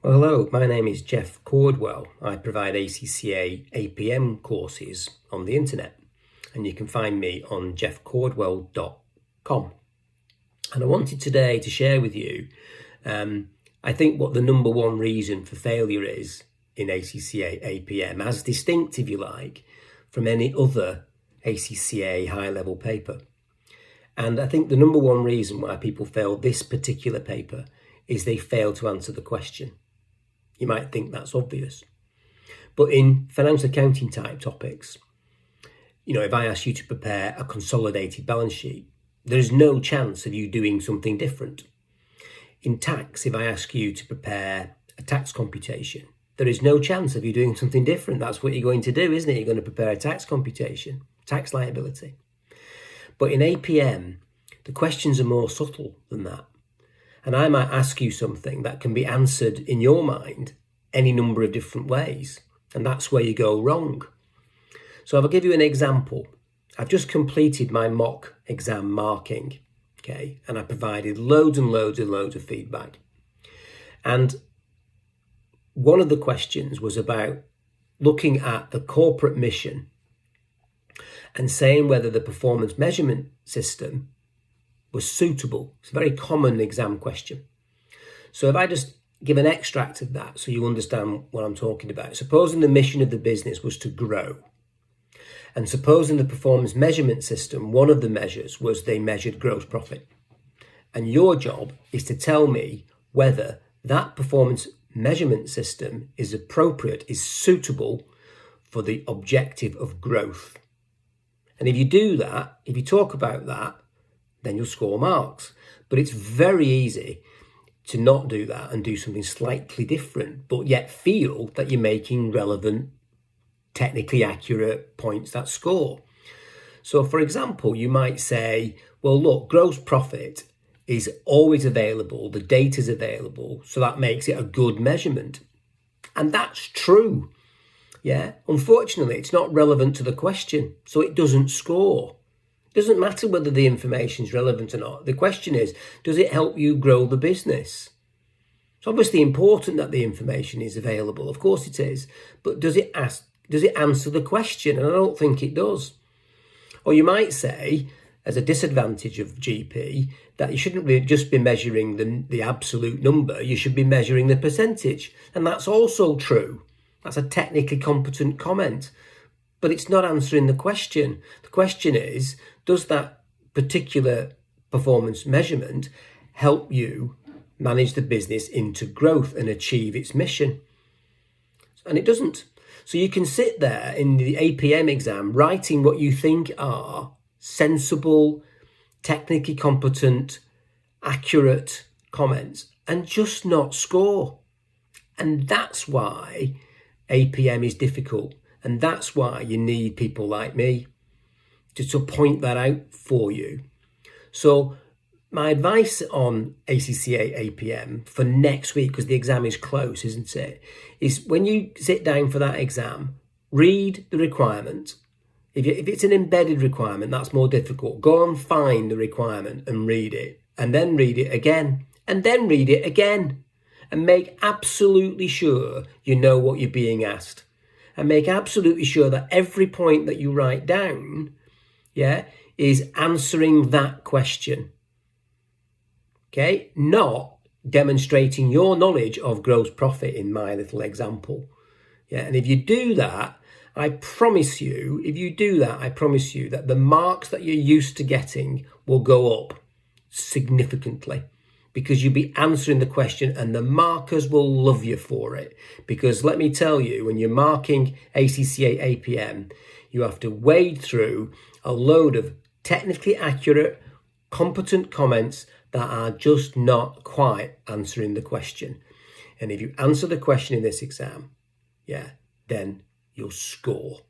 Well, hello, my name is Jeff Cordwell. I provide ACCA APM courses on the internet, and you can find me on jeffcordwell.com. And I wanted today to share with you, I think what the number one reason for failure is in ACCA APM, as distinct, if you like, from any other ACCA high-level paper. And I think the number one reason why people fail this particular paper is they fail to answer the question. You might think that's obvious. But in financial accounting type topics, if I ask you to prepare a consolidated balance sheet, there's no chance of you doing something different. In tax, if I ask you to prepare a tax computation, there is no chance of you doing something different. That's what you're going to do, isn't it? You're going to prepare a tax computation, tax liability. But in APM, the questions are more subtle than that. And I might ask you something that can be answered in your mind any number of different ways. And that's where you go wrong. So I'll give you an example. I've just completed my mock exam marking, okay? And I provided loads and loads of feedback. And one of the questions was about looking at the corporate mission and saying whether the performance measurement system was suitable. It's a very common exam question. So if I just give an extract of that so you understand what I'm talking about. Supposing the mission of the business was to grow. And supposing the performance measurement system, one of the measures was they measured gross profit. And your job is to tell me whether that performance measurement system is appropriate, is suitable for the objective of growth. And if you do that, if you talk about that, then you'll score marks. But it's very easy to not do that and do something slightly different, but yet feel that you're making relevant, technically accurate points that score. So for example, you might say, well, look, gross profit is always available, the data's available, so that makes it a good measurement. And that's true. Yeah. Unfortunately, it's not relevant to the question, so it doesn't score. It doesn't matter whether the information is relevant or not. The question is, does it help you grow the business? It's obviously important that the information is available. Of course it is. But does it answer the question? And I don't think it does. Or you might say, as a disadvantage of GP, that you shouldn't really just be measuring the absolute number. You should be measuring the percentage. And that's also true. That's a technically competent comment. But it's not answering the question. The question is, does that particular performance measurement help you manage the business into growth and achieve its mission? And it doesn't. So you can sit there in the APM exam writing what you think are sensible, technically competent, accurate comments and just not score. And that's why APM is difficult. And that's why you need people like me to point that out for you. So my advice on ACCA APM for next week, because the exam is close, isn't it, is when you sit down for that exam, read the requirement. If it's an embedded requirement, that's more difficult. Go and find the requirement and read it, and then read it again, and then read it again, and make absolutely sure you know what you're being asked. And make absolutely sure that every point that you write down, is answering that question. Okay, not demonstrating your knowledge of gross profit in my little example. Yeah, and if you do that, I promise you that the marks that you're used to getting will go up significantly. Because you'll be answering the question and the markers will love you for it. Because let me tell you, when you're marking ACCA APM, you have to wade through a load of technically accurate, competent comments that are just not quite answering the question. And if you answer the question in this exam, then you'll score.